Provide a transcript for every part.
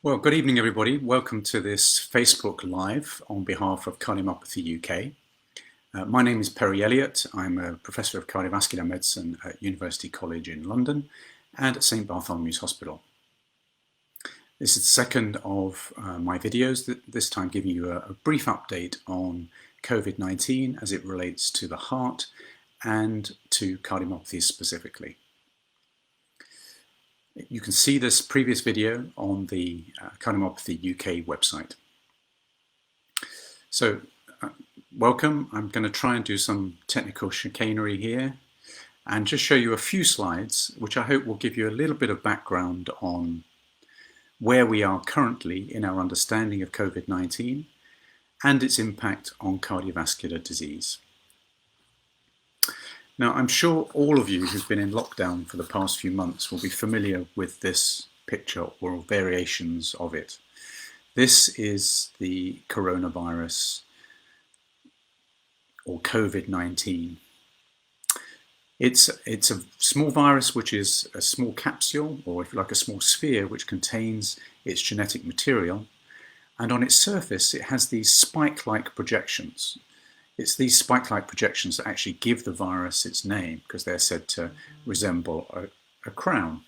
Well, good evening, everybody. Welcome to this Facebook Live on behalf of Cardiomyopathy UK. My name is Perry Elliott. I'm a Professor of Cardiovascular Medicine at University College in London and at St Bartholomew's Hospital. This is the second of my videos, this time giving you a brief update on COVID-19 as it relates to the heart and to cardiomyopathy specifically. You can see this previous video on the Cardiomyopathy UK website. So, welcome. I'm going to try and do some technical chicanery here and just show you a few slides, which I hope will give you a little bit of background on where we are currently in our understanding of COVID-19 and its impact on cardiovascular disease. Now, I'm sure all of you who've been in lockdown for the past few months will be familiar with this picture or variations of it. This is the coronavirus or COVID-19. It's a small virus which is a small capsule, or if you like, a small sphere which contains its genetic material, and on its surface it has these spike-like projections. It's these spike-like projections that actually give the virus its name because they're said to resemble a crown.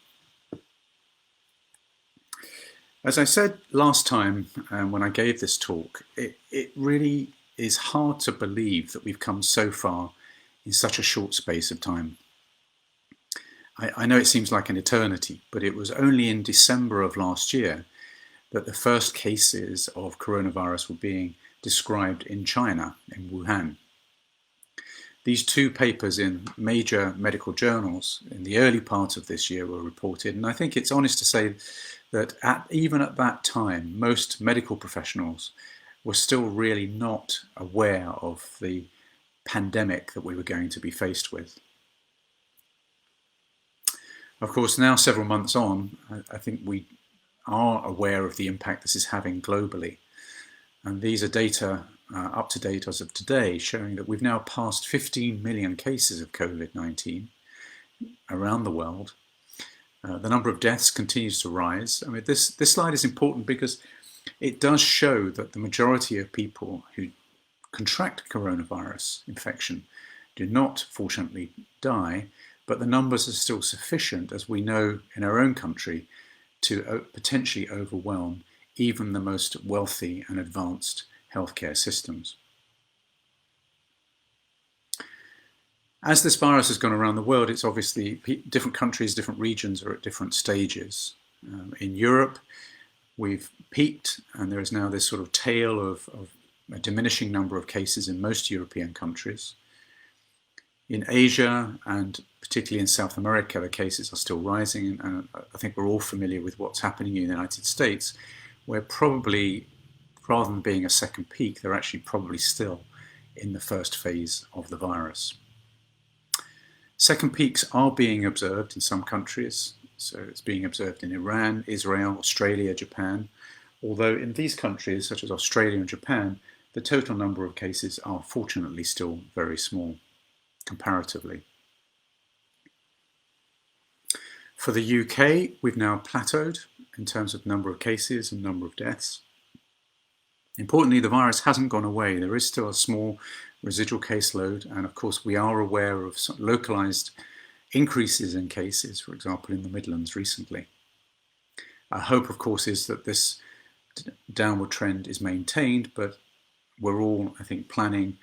As I said last time when I gave this talk, it really is hard to believe that we've come so far in such a short space of time. I know it seems like an eternity, but it was only in December of last year that the first cases of coronavirus were being described in China, in Wuhan. These two papers in major medical journals in the early part of this year were reported, and I think it's honest to say that even at that time, most medical professionals were still really not aware of the pandemic that we were going to be faced with. Of course, now several months on, I think we are aware of the impact this is having globally. And these are data up to date as of today, showing that we've now passed 15 million cases of COVID-19 around the world. The number of deaths continues to rise. I mean, this slide is important because it does show that the majority of people who contract coronavirus infection do not, fortunately, die, but the numbers are still sufficient, as we know in our own country, to potentially overwhelm even the most wealthy and advanced healthcare systems. As this virus has gone around the world, it's obviously different countries, different regions are at different stages. In Europe, we've peaked, and there is now this sort of tail of a diminishing number of cases in most European countries. In Asia, and particularly in South America, the cases are still rising, and I think we're all familiar with what's happening in the United States, where probably, rather than being a second peak, they're actually probably still in the first phase of the virus. Second peaks are being observed in some countries, so it's being observed in Iran, Israel, Australia, Japan, although in these countries, such as Australia and Japan, the total number of cases are fortunately still very small, comparatively. For the UK, we've now plateaued in terms of number of cases and number of deaths. Importantly, the virus hasn't gone away. There is still a small residual caseload, and of course we are aware of some localized increases in cases, for example in the Midlands recently. Our hope, of course, is that this downward trend is maintained, but we're all, I think, planning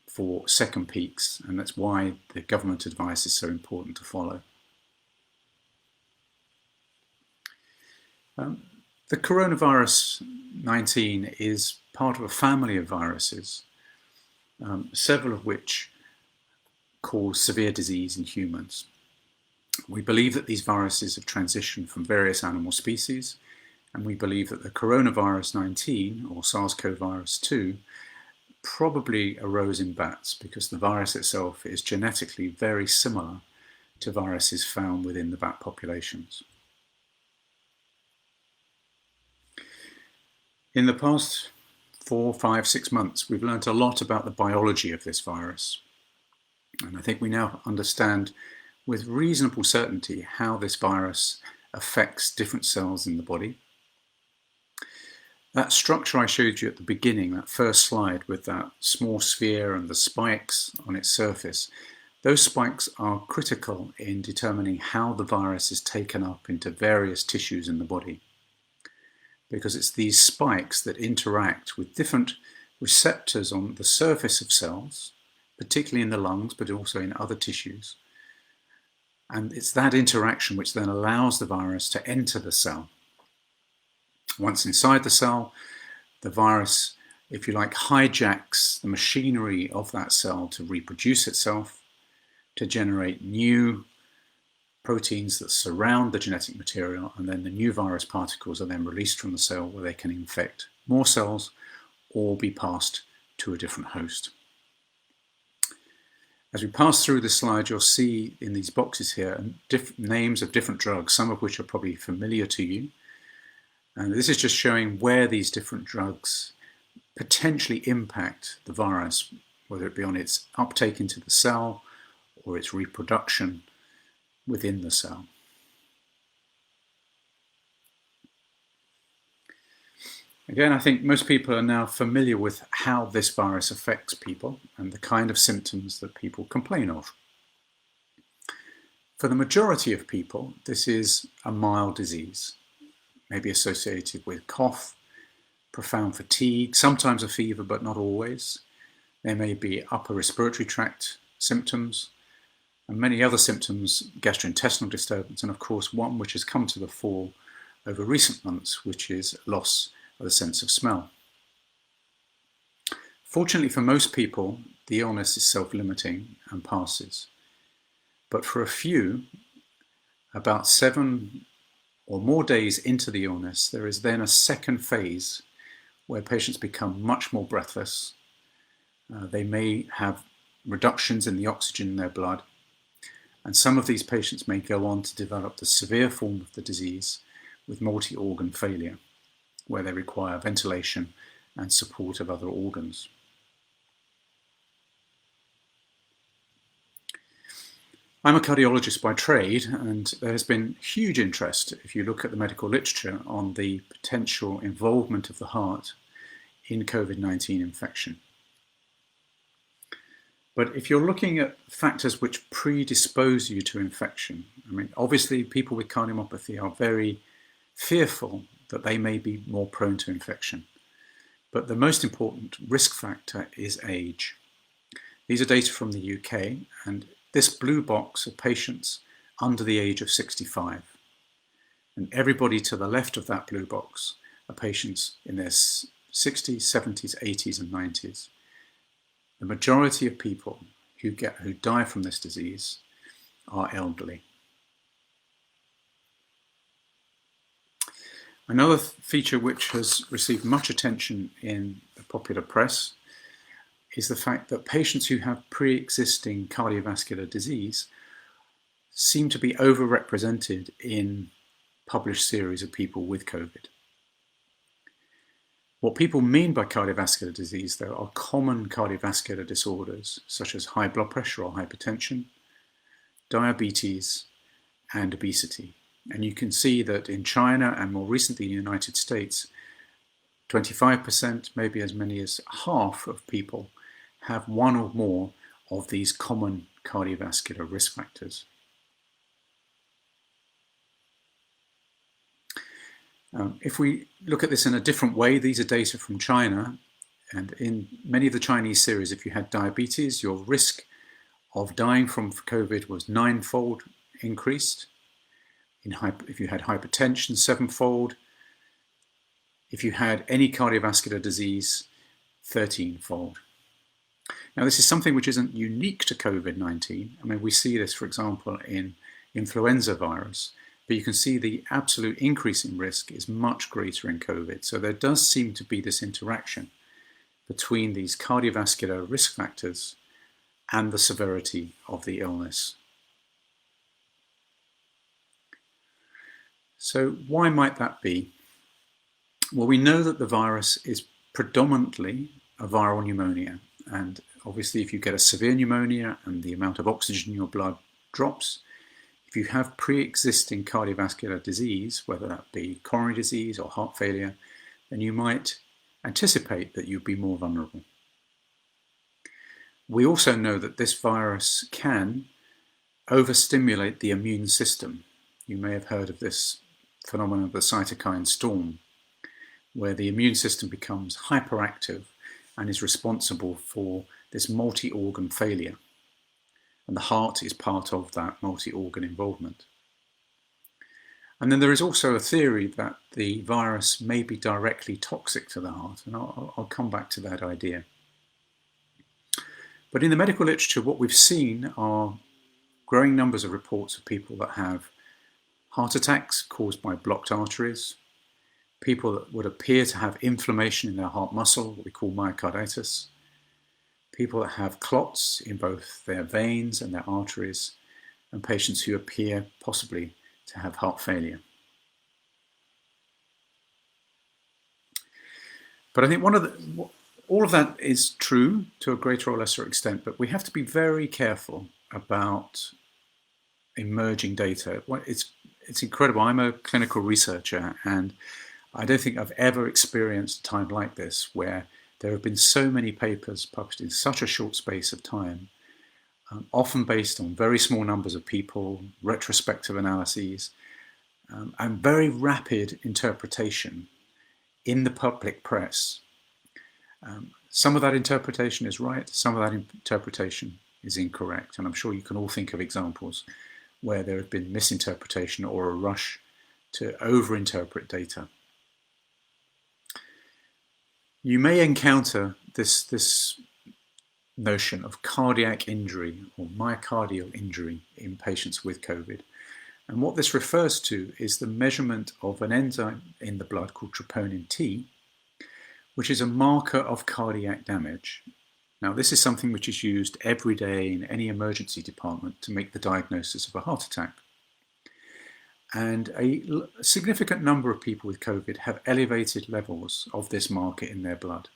for second peaks, and that's why the government advice is so important to follow. The coronavirus 19 is part of a family of viruses, several of which cause severe disease in humans. We believe that these viruses have transitioned from various animal species, and we believe that the coronavirus 19, or SARS-CoV-2, probably arose in bats because the virus itself is genetically very similar to viruses found within the bat populations. In the past 4, 5, 6 months, we've learned a lot about the biology of this virus. And I think we now understand with reasonable certainty how this virus affects different cells in the body. That structure I showed you at the beginning, that first slide with that small sphere and the spikes on its surface, those spikes are critical in determining how the virus is taken up into various tissues in the body. Because it's these spikes that interact with different receptors on the surface of cells, particularly in the lungs, but also in other tissues. And it's that interaction which then allows the virus to enter the cell. Once inside the cell, the virus, if you like, hijacks the machinery of that cell to reproduce itself, to generate new proteins that surround the genetic material, and then the new virus particles are then released from the cell where they can infect more cells or be passed to a different host. As we pass through the slide, you'll see in these boxes here names of different drugs, some of which are probably familiar to you. And this is just showing where these different drugs potentially impact the virus, whether it be on its uptake into the cell or its reproduction within the cell. Again, I think most people are now familiar with how this virus affects people and the kind of symptoms that people complain of. For the majority of people, this is a mild disease, maybe associated with cough, profound fatigue, sometimes a fever, but not always. There may be upper respiratory tract symptoms, and many other symptoms, gastrointestinal disturbance, and of course one which has come to the fore over recent months, which is loss of the sense of smell. Fortunately for most people, the illness is self-limiting and passes. But for a few, about 7 or more days into the illness, there is then a second phase where patients become much more breathless. They may have reductions in the oxygen in their blood, and some of these patients may go on to develop the severe form of the disease with multi-organ failure, where they require ventilation and support of other organs. I'm a cardiologist by trade, and there has been huge interest, if you look at the medical literature, on the potential involvement of the heart in COVID-19 infection. But if you're looking at factors which predispose you to infection, I mean, obviously people with cardiomyopathy are very fearful that they may be more prone to infection. But the most important risk factor is age. These are data from the UK, and this blue box are patients under the age of 65. And everybody to the left of that blue box are patients in their 60s, 70s, 80s, and 90s. The majority of people who die from this disease are elderly. Another feature which has received much attention in the popular press is the fact that patients who have pre-existing cardiovascular disease seem to be overrepresented in published series of people with COVID. What people mean by cardiovascular disease, though, are common cardiovascular disorders such as high blood pressure or hypertension, diabetes, and obesity. And you can see that in China and more recently in the United States, 25%, maybe as many as half of people have one or more of these common cardiovascular risk factors. If we look at this in a different way, these are data from China, and in many of the Chinese series, if you had diabetes, your risk of dying from COVID was 9-fold increased. If you had hypertension, 7-fold. If you had any cardiovascular disease, 13-fold. Now, this is something which isn't unique to COVID-19. I mean, we see this, for example, in influenza virus, but you can see the absolute increase in risk is much greater in COVID. So there does seem to be this interaction between these cardiovascular risk factors and the severity of the illness. So why might that be? Well, we know that the virus is predominantly a viral pneumonia, and obviously if you get a severe pneumonia and the amount of oxygen in your blood drops, if you have pre-existing cardiovascular disease, whether that be coronary disease or heart failure, then you might anticipate that you'd be more vulnerable. We also know that this virus can overstimulate the immune system. You may have heard of this phenomenon of the cytokine storm, where the immune system becomes hyperactive and is responsible for this multi-organ failure. And the heart is part of that multi-organ involvement. And then there is also a theory that the virus may be directly toxic to the heart, and I'll come back to that idea. But in the medical literature, what we've seen are growing numbers of reports of people that have heart attacks caused by blocked arteries, people that would appear to have inflammation in their heart muscle, what we call myocarditis, people that have clots in both their veins and their arteries, and patients who appear possibly to have heart failure. But I think all of that is true to a greater or lesser extent, but we have to be very careful about emerging data. It's incredible. I'm a clinical researcher, and I don't think I've ever experienced a time like this where there have been so many papers published in such a short space of time, often based on very small numbers of people, retrospective analyses, and very rapid interpretation in the public press. Some of that interpretation is right, some of that interpretation is incorrect, and I'm sure you can all think of examples where there have been misinterpretation or a rush to overinterpret data. You may encounter this notion of cardiac injury or myocardial injury in patients with COVID. And what this refers to is the measurement of an enzyme in the blood called troponin T, which is a marker of cardiac damage. Now, this is something which is used every day in any emergency department to make the diagnosis of a heart attack. And a significant number of people with COVID have elevated levels of this marker in their blood.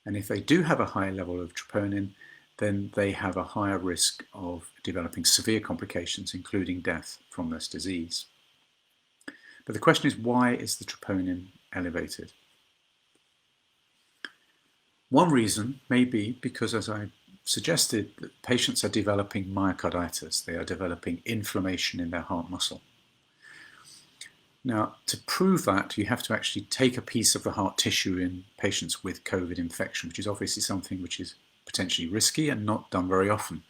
And if they do have a high level of troponin, then they have a higher risk of developing severe complications, including death from this disease. But the question is, why is the troponin elevated? One reason may be because, as I suggested, that patients are developing myocarditis. They are developing inflammation in their heart muscle. Now, to prove that, you have to actually take a piece of the heart tissue in patients with COVID infection, which is obviously something which is potentially risky and not done very often.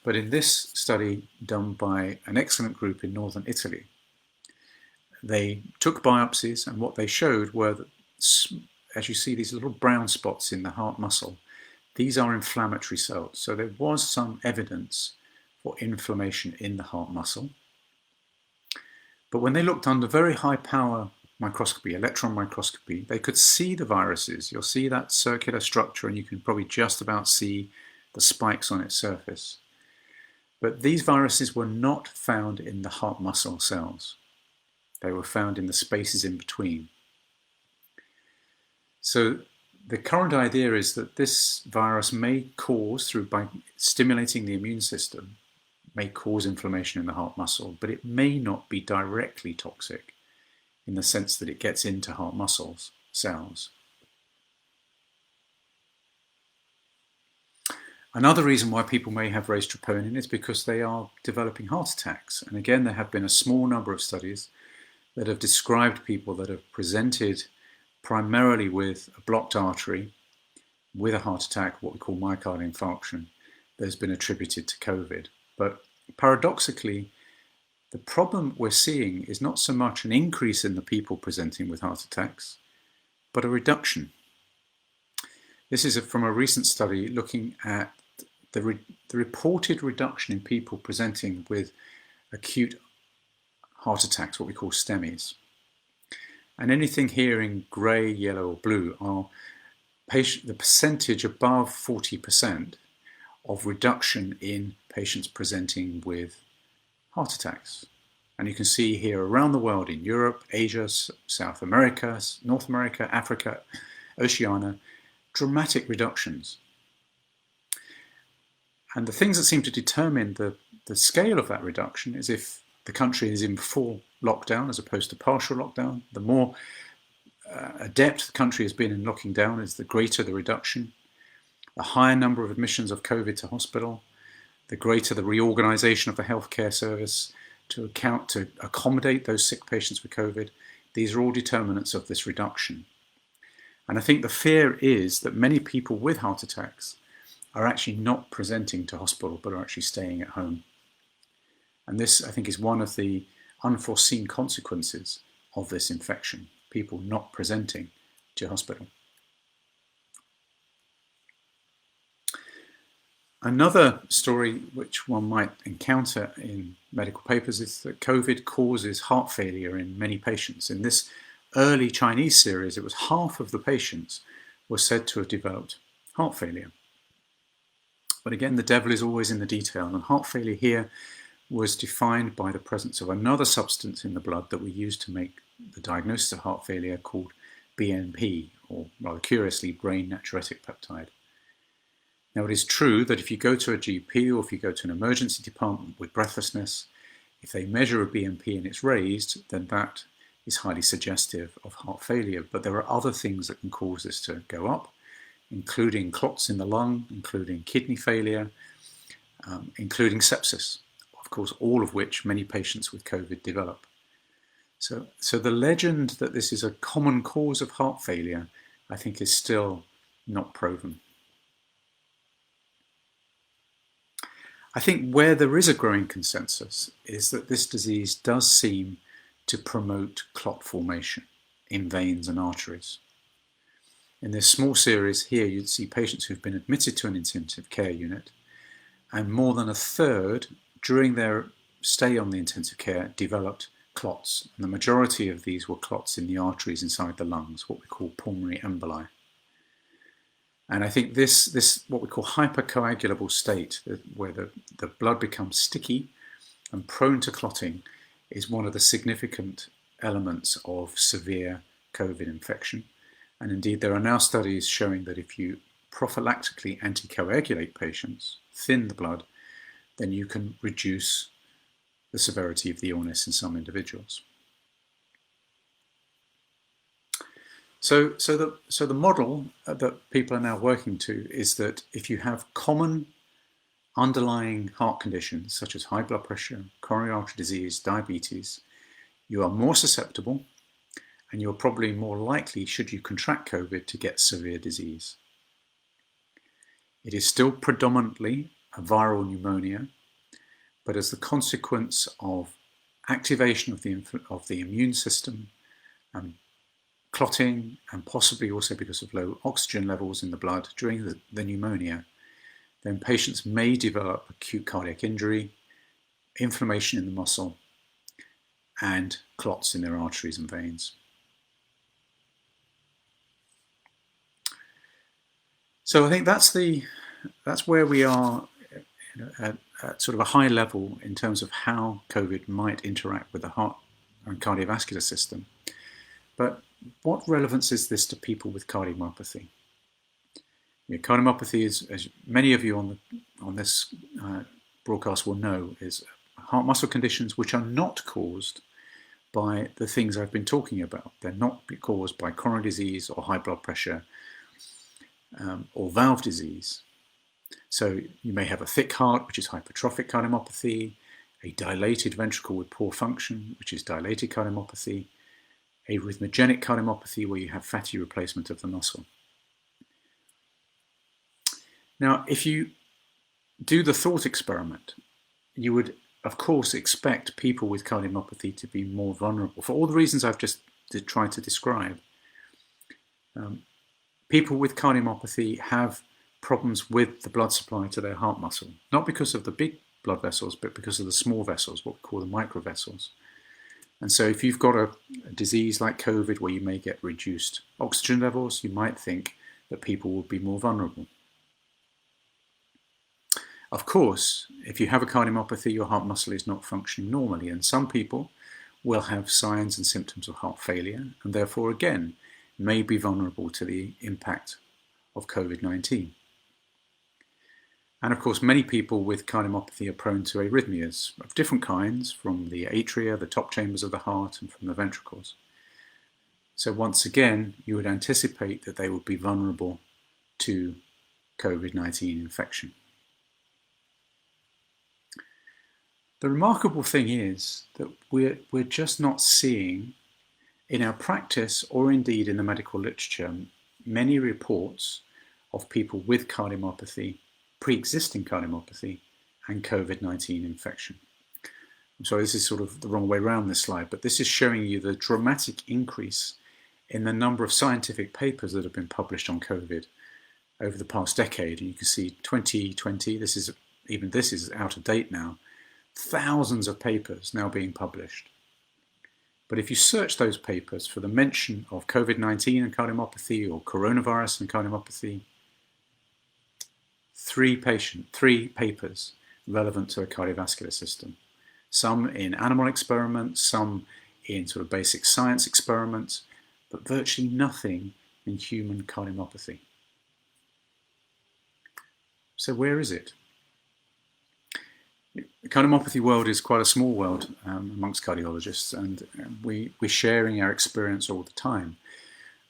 But in this study done by an excellent group in northern Italy, they took biopsies, and what they showed were that, as you see, these little brown spots in the heart muscle, these are inflammatory cells. So there was some evidence for inflammation in the heart muscle. But when they looked under very high power microscopy, electron microscopy, they could see the viruses. You'll see that circular structure, and you can probably just about see the spikes on its surface. But these viruses were not found in the heart muscle cells. They were found in the spaces in between. So the current idea is that this virus may cause, by stimulating the immune system, may cause inflammation in the heart muscle, but it may not be directly toxic in the sense that it gets into heart muscle cells. Another reason why people may have raised troponin is because they are developing heart attacks. And again, there have been a small number of studies that have described people that have presented primarily with a blocked artery, with a heart attack, what we call myocardial infarction, that has been attributed to COVID. But paradoxically, the problem we're seeing is not so much an increase in the people presenting with heart attacks, but a reduction. This is from a recent study looking at the reported reduction in people presenting with acute heart attacks, what we call STEMIs. And anything here in grey, yellow or blue are the percentage above 40% of reduction in patients presenting with heart attacks. And you can see here around the world, in Europe, Asia, South America, North America, Africa, Oceania, dramatic reductions. And the things that seem to determine the scale of that reduction is if the country is in full lockdown as opposed to partial lockdown. The more adept the country has been in locking down is the greater the reduction. The higher number of admissions of COVID to hospital, the greater the reorganisation of the healthcare service to accommodate those sick patients with COVID. These are all determinants of this reduction. And I think the fear is that many people with heart attacks are actually not presenting to hospital, but are actually staying at home. And this, I think, is one of the unforeseen consequences of this infection, people not presenting to hospital. Another story which one might encounter in medical papers is that COVID causes heart failure in many patients. In this early Chinese series, it was half of the patients were said to have developed heart failure. But again, the devil is always in the detail, and heart failure here was defined by the presence of another substance in the blood that we use to make the diagnosis of heart failure called BNP, or rather curiously, brain natriuretic peptide. Now, it is true that if you go to a GP or if you go to an emergency department with breathlessness, if they measure a BNP and it's raised, then that is highly suggestive of heart failure. But there are other things that can cause this to go up, including clots in the lung, including kidney failure, including sepsis, of course, all of which many patients with COVID develop. So the legend that this is a common cause of heart failure, I think, is still not proven. I think where there is a growing consensus is that this disease does seem to promote clot formation in veins and arteries. In this small series here, you'd see patients who've been admitted to an intensive care unit, and more than a third during their stay on the intensive care developed clots. And the majority of these were clots in the arteries inside the lungs, what we call pulmonary emboli. And I think this what we call hypercoagulable state, where the blood becomes sticky and prone to clotting, is one of the significant elements of severe COVID infection. And indeed, there are now studies showing that if you prophylactically anticoagulate patients, thin the blood, then you can reduce the severity of the illness in some individuals. So the model that people are now working to is that if you have common underlying heart conditions such as high blood pressure, coronary artery disease, diabetes, you are more susceptible and you're probably more likely, should you contract COVID, to get severe disease. It is still predominantly a viral pneumonia, but as the consequence of activation of the immune system, clotting, and possibly also because of low oxygen levels in the blood during the pneumonia, then patients may develop acute cardiac injury, inflammation in the muscle, and clots in their arteries and veins. So I think that's where we are at sort of a high level in terms of how COVID might interact with the heart and cardiovascular system. But what relevance is this to people with cardiomyopathy? Cardiomyopathy is, as many of you on this broadcast will know, is heart muscle conditions which are not caused by the things I've been talking about. They're not caused by coronary disease or high blood pressure or valve disease. So you may have a thick heart, which is hypertrophic cardiomyopathy, a dilated ventricle with poor function, which is dilated cardiomyopathy, a rhythmogenic cardiomyopathy where you have fatty replacement of the muscle. Now, if you do the thought experiment, you would, of course, expect people with cardiomyopathy to be more vulnerable for all the reasons I've just tried to describe. People with cardiomyopathy have problems with the blood supply to their heart muscle, not because of the big blood vessels, but because of the small vessels, what we call the microvessels. And so if you've got a disease like COVID where you may get reduced oxygen levels, you might think that people will be more vulnerable. Of course, if you have a cardiomyopathy, your heart muscle is not functioning normally, and some people will have signs and symptoms of heart failure, and therefore, again, may be vulnerable to the impact of COVID-19. And of course, many people with cardiomyopathy are prone to arrhythmias of different kinds, from the atria, the top chambers of the heart, and from the ventricles. So once again, you would anticipate that they would be vulnerable to COVID-19 infection. The remarkable thing is that we're just not seeing in our practice, or indeed in the medical literature, many reports of people with cardiomyopathy, pre-existing cardiomyopathy, and COVID-19 infection. I'm sorry, this is sort of the wrong way around this slide, but this is showing you the dramatic increase in the number of scientific papers that have been published on COVID over the past decade. And you can see 2020, this is out of date now, thousands of papers now being published. But if you search those papers for the mention of COVID-19 and cardiomyopathy or coronavirus and cardiomyopathy, three papers relevant to a cardiovascular system. Some in animal experiments, some in sort of basic science experiments, but virtually nothing in human cardiomyopathy. So where is it? The cardiomyopathy world is quite a small world amongst cardiologists, and we're sharing our experience all the time.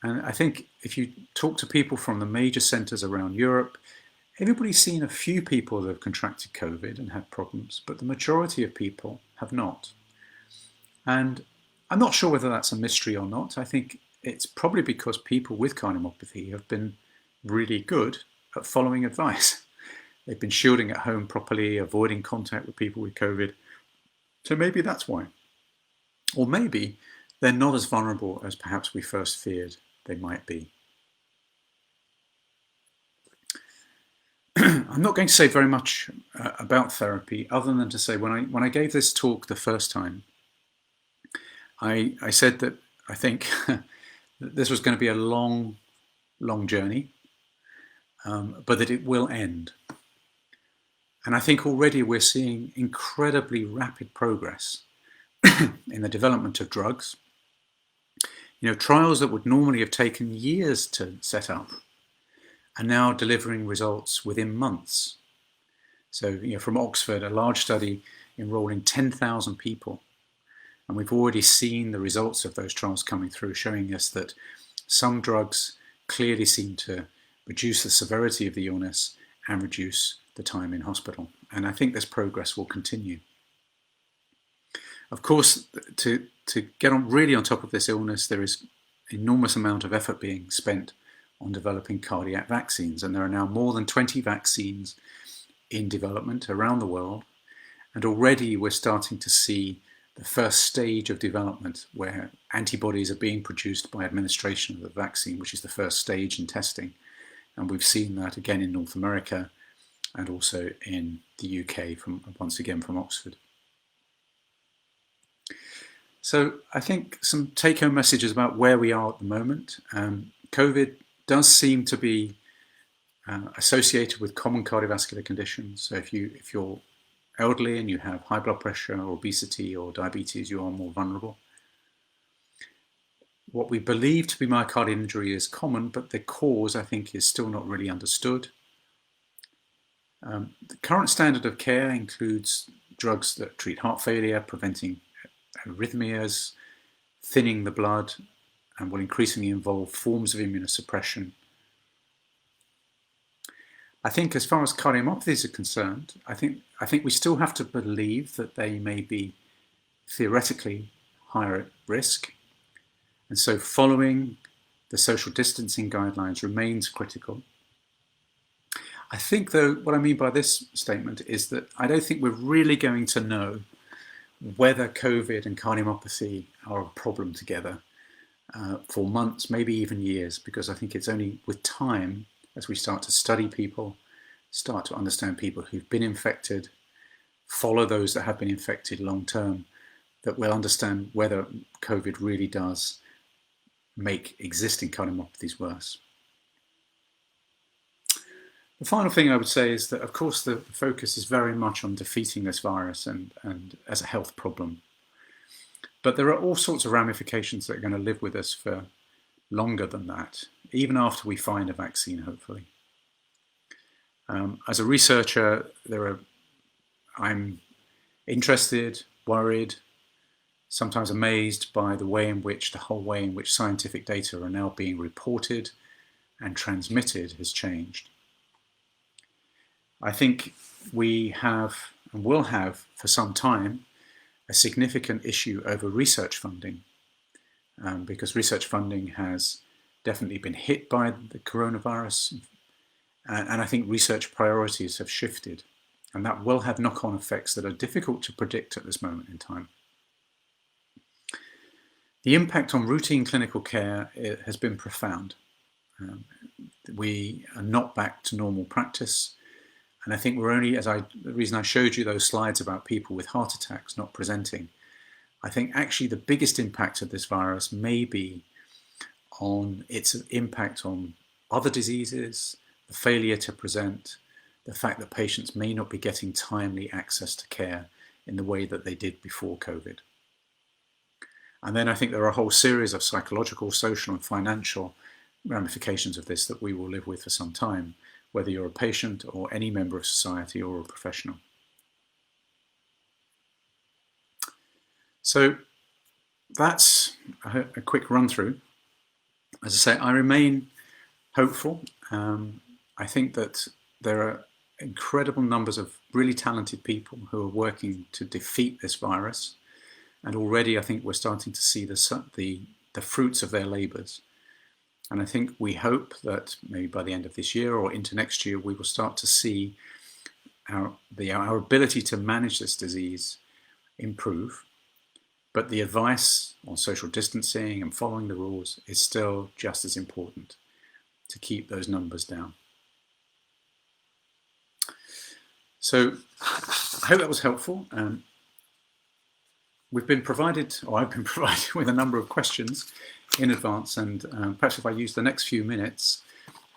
And I think if you talk to people from the major centres around Europe, everybody's seen a few people that have contracted COVID and had problems, but the majority of people have not. And I'm not sure whether that's a mystery or not. I think it's probably because people with cardiomyopathy have been really good at following advice. They've been shielding at home properly, avoiding contact with people with COVID. So maybe that's why. Or maybe they're not as vulnerable as perhaps we first feared they might be. I'm not going to say very much about therapy, other than to say when I gave this talk the first time, I said that I think that this was going to be a long journey, but that it will end. And I think already we're seeing incredibly rapid progress in the development of drugs. You know, trials that would normally have taken years to set up are now delivering results within months. So, you know, from Oxford, a large study enrolling 10,000 people. And we've already seen the results of those trials coming through, showing us that some drugs clearly seem to reduce the severity of the illness and reduce the time in hospital. And I think this progress will continue. Of course, to get really on top of this illness, there is enormous amount of effort being spent on developing cardiac vaccines. And there are now more than 20 vaccines in development around the world. And already we're starting to see the first stage of development where antibodies are being produced by administration of the vaccine, which is the first stage in testing. And we've seen that again in North America and also in the UK, once again from Oxford. So I think some take-home messages about where we are at the moment. COVID does seem to be associated with common cardiovascular conditions. So if you're elderly and you have high blood pressure or obesity or diabetes, you are more vulnerable. What we believe to be myocardial injury is common, but the cause, I think, is still not really understood. The current standard of care includes drugs that treat heart failure, preventing arrhythmias, thinning the blood, and will increasingly involve forms of immunosuppression. I think as far as cardiomyopathies are concerned, I think we still have to believe that they may be theoretically higher at risk. And so following the social distancing guidelines remains critical. I think, though, what I mean by this statement is that I don't think we're really going to know whether COVID and cardiomyopathy are a problem together for months, maybe even years, because I think it's only with time, as we start to study people, start to understand people who've been infected, follow those that have been infected long term, that we'll understand whether COVID really does make existing cardiomyopathies worse. The final thing I would say is that, of course, the focus is very much on defeating this virus and as a health problem. But there are all sorts of ramifications that are going to live with us for longer than that, even after we find a vaccine, hopefully. As a researcher, I'm interested, worried, sometimes amazed by the whole way in which scientific data are now being reported and transmitted has changed. I think we have and will have for some time a significant issue over research funding, because research funding has definitely been hit by the coronavirus, and I think research priorities have shifted, and that will have knock-on effects that are difficult to predict at this moment in time. The impact on routine clinical care has been profound. We are not back to normal practice, and I think we're only, the reason I showed you those slides about people with heart attacks not presenting, I think actually the biggest impact of this virus may be on its impact on other diseases, the failure to present, the fact that patients may not be getting timely access to care in the way that they did before COVID. And then I think there are a whole series of psychological, social, and financial ramifications of this that we will live with for some time, whether you're a patient or any member of society or a professional. So that's a quick run through. As I say, I remain hopeful. I think that there are incredible numbers of really talented people who are working to defeat this virus. And already I think we're starting to see the fruits of their labours. And I think we hope that maybe by the end of this year or into next year, we will start to see our ability to manage this disease improve. But the advice on social distancing and following the rules is still just as important to keep those numbers down. So I hope that was helpful. I've been provided with a number of questions in advance, and perhaps if I use the next few minutes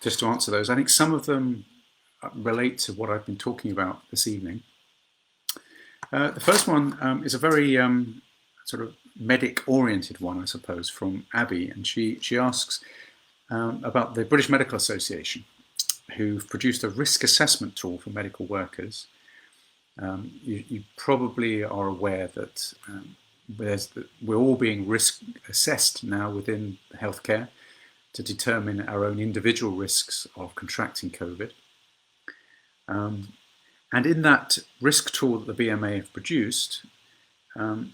just to answer those. I think some of them relate to what I've been talking about this evening. The first one is a very sort of medic-oriented one, I suppose, from Abby, and she asks about the British Medical Association, who've produced a risk assessment tool for medical workers. You probably are aware that we're all being risk assessed now within healthcare to determine our own individual risks of contracting COVID. And in that risk tool that the BMA have produced,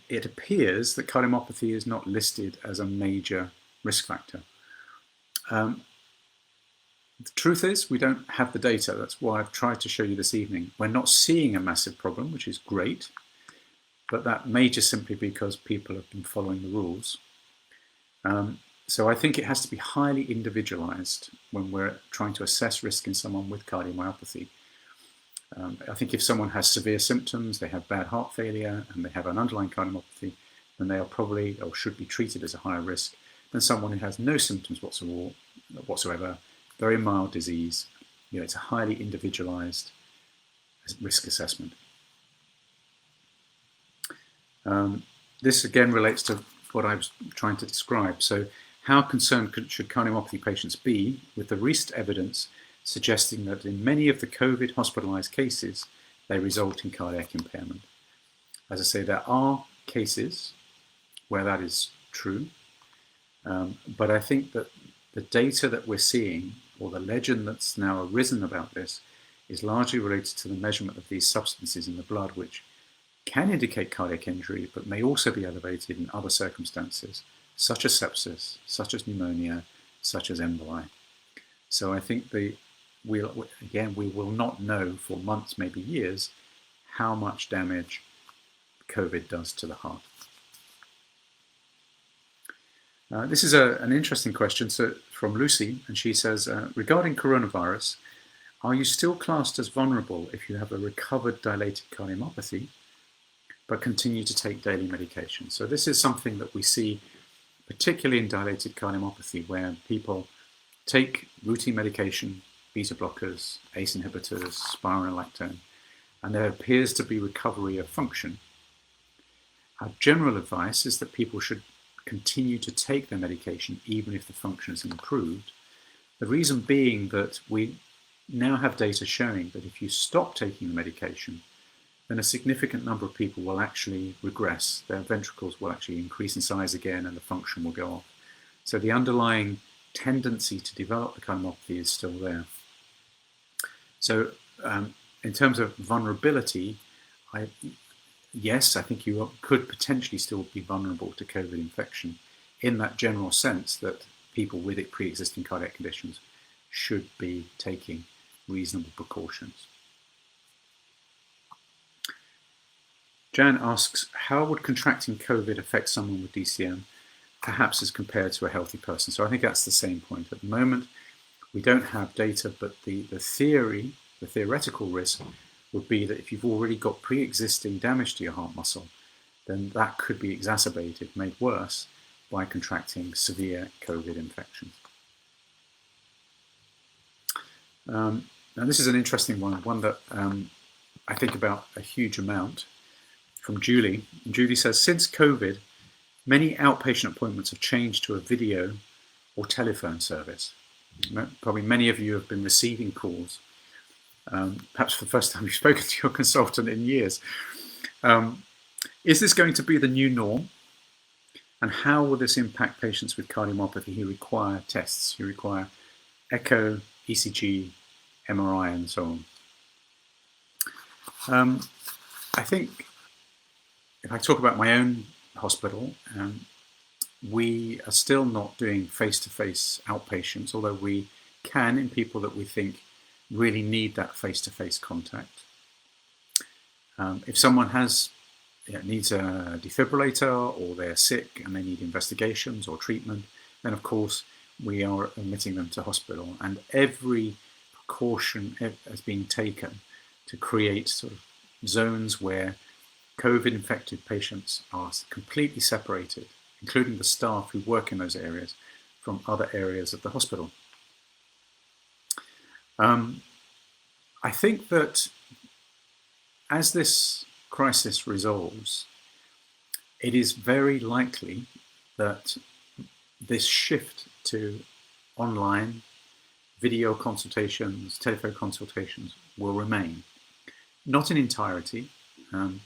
it appears that cardiomyopathy is not listed as a major risk factor. The truth is, we don't have the data. That's why I've tried to show you this evening. We're not seeing a massive problem, which is great, but that may just simply because people have been following the rules. So I think it has to be highly individualized when we're trying to assess risk in someone with cardiomyopathy. I think if someone has severe symptoms, they have bad heart failure, and they have an underlying cardiomyopathy, then they are probably or should be treated as a higher risk than someone who has no symptoms whatsoever, very mild disease. It's a highly individualized risk assessment. This again relates to what I was trying to describe. So how concerned should cardiomyopathy patients be with the recent evidence suggesting that in many of the COVID hospitalized cases, they result in cardiac impairment? As I say, there are cases where that is true, but I think that the data that we're seeing, or the legend that's now arisen about this, is largely related to the measurement of these substances in the blood, which can indicate cardiac injury, but may also be elevated in other circumstances, such as sepsis, such as pneumonia, such as emboli. So I think we will not know for months, maybe years, how much damage COVID does to the heart. This is an interesting question from Lucy, and she says, regarding coronavirus, are you still classed as vulnerable if you have a recovered dilated cardiomyopathy, but continue to take daily medication? So this is something that we see particularly in dilated cardiomyopathy, where people take routine medication, beta blockers, ACE inhibitors, spironolactone, and there appears to be recovery of function. Our general advice is that people should continue to take their medication even if the function is improved. The reason being that we now have data showing that if you stop taking the medication, then a significant number of people will actually regress. Their ventricles will actually increase in size again and the function will go off. So the underlying tendency to develop the cardiomyopathy is still there. So in terms of vulnerability, yes, I think you could potentially still be vulnerable to COVID infection in that general sense that people with pre-existing cardiac conditions should be taking reasonable precautions. Jan asks, how would contracting COVID affect someone with DCM, perhaps as compared to a healthy person? So I think that's the same point. At the moment, we don't have data, but the theoretical risk would be that if you've already got pre-existing damage to your heart muscle, then that could be exacerbated, made worse, by contracting severe COVID infections. Now this is an interesting one that I think about a huge amount, from Julie. And Julie says, since COVID, many outpatient appointments have changed to a video or telephone service. Probably many of you have been receiving calls, perhaps for the first time you've spoken to your consultant in years. Is this going to be the new norm? And how will this impact patients with cardiomyopathy who require tests, who require echo, ECG, MRI, and so on? I think if I talk about my own hospital, we are still not doing face-to-face outpatients, although we can in people that we think really need that face-to-face contact. If someone needs a defibrillator, or they're sick and they need investigations or treatment, then of course we are admitting them to hospital, and every precaution has been taken to create sort of zones where COVID-infected patients are completely separated, including the staff who work in those areas, from other areas of the hospital. I think that as this crisis resolves, it is very likely that this shift to online video consultations, telephone consultations will remain. Not in entirety, and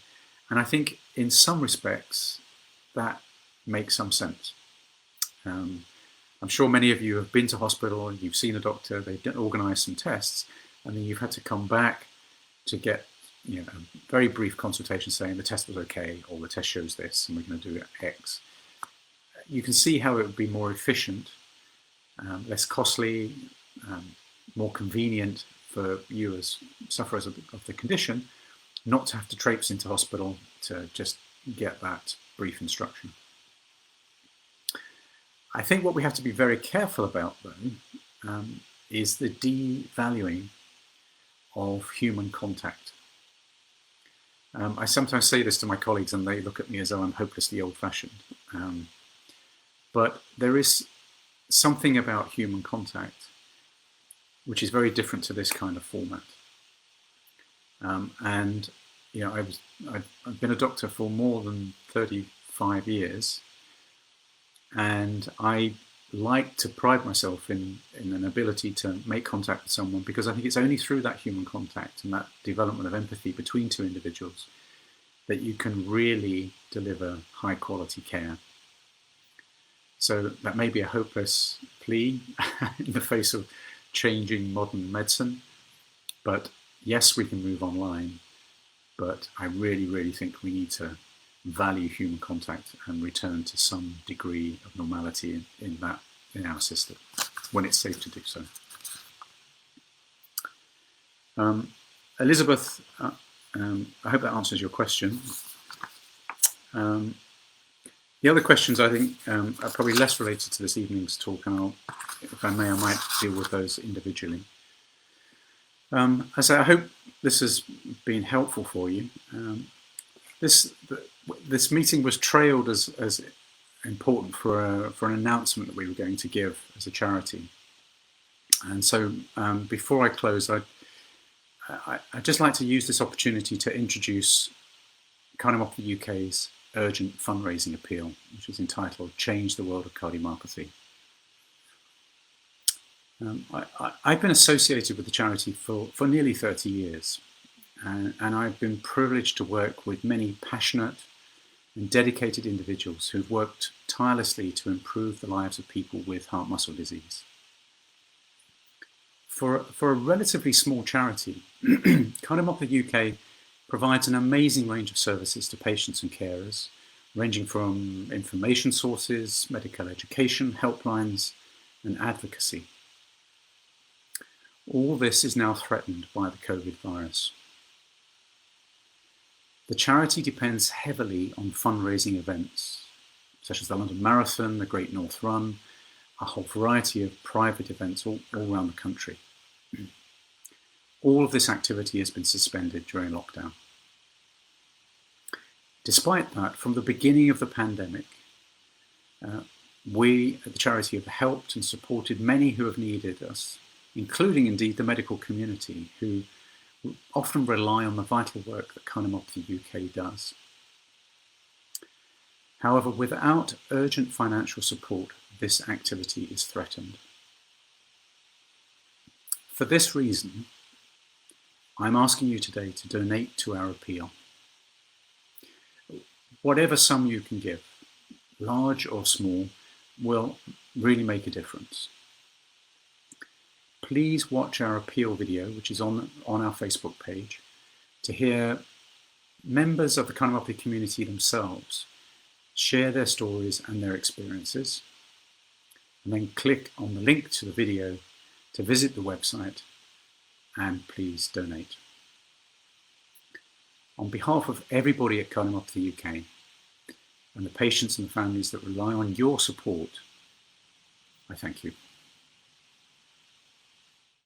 I think in some respects that makes some sense. I'm sure many of you have been to hospital and you've seen a doctor, they've organised some tests, and then you've had to come back to get a very brief consultation saying the test was okay, or the test shows this and we're going to do X. You can see how it would be more efficient, less costly, more convenient for you as sufferers of the condition, not to have to traipse into hospital to just get that brief instruction. I think what we have to be very careful about, though, is the devaluing of human contact. I sometimes say this to my colleagues and they look at me as though I'm hopelessly old-fashioned. But there is something about human contact which is very different to this kind of format. And I've been a doctor for more than 35 years, and I like to pride myself in an ability to make contact with someone, because I think it's only through that human contact and that development of empathy between two individuals that you can really deliver high quality care. So that may be a hopeless plea in the face of changing modern medicine, but yes, we can move online, but I really, really think we need to value human contact and return to some degree of normality in our system when it's safe to do so. Elizabeth, I hope that answers your question. The other questions I think are probably less related to this evening's talk, and if I may, I might deal with those individually. As I hope this has been helpful for you. This meeting was trailed as important for an announcement that we were going to give as a charity. And so before I close, I'd just like to use this opportunity to introduce Cardiomyopathy UK's urgent fundraising appeal, which is entitled Change the World of Cardiomyopathy. I've been associated with the charity for nearly 30 years, and I've been privileged to work with many passionate and dedicated individuals who've worked tirelessly to improve the lives of people with heart muscle disease. For a relatively small charity, Cardiomyopathy UK provides an amazing range of services to patients and carers, ranging from information sources, medical education, helplines, and advocacy. All this is now threatened by the COVID virus. The charity depends heavily on fundraising events, such as the London Marathon, the Great North Run, a whole variety of private events all around the country. All of this activity has been suspended during lockdown. Despite that, from the beginning of the pandemic, we at the charity have helped and supported many who have needed us, including indeed the medical community, who often rely on the vital work that Cardiomyopathy UK does. However, without urgent financial support, this activity is threatened. For this reason, I'm asking you today to donate to our appeal. Whatever sum you can give, large or small, will really make a difference. Please watch our appeal video, which is on our Facebook page, to hear members of the cardiomyopathy community themselves share their stories and their experiences, and then click on the link to the video to visit the website and please donate. On behalf of everybody at Cardiomyopathy UK and the patients and the families that rely on your support, I thank you.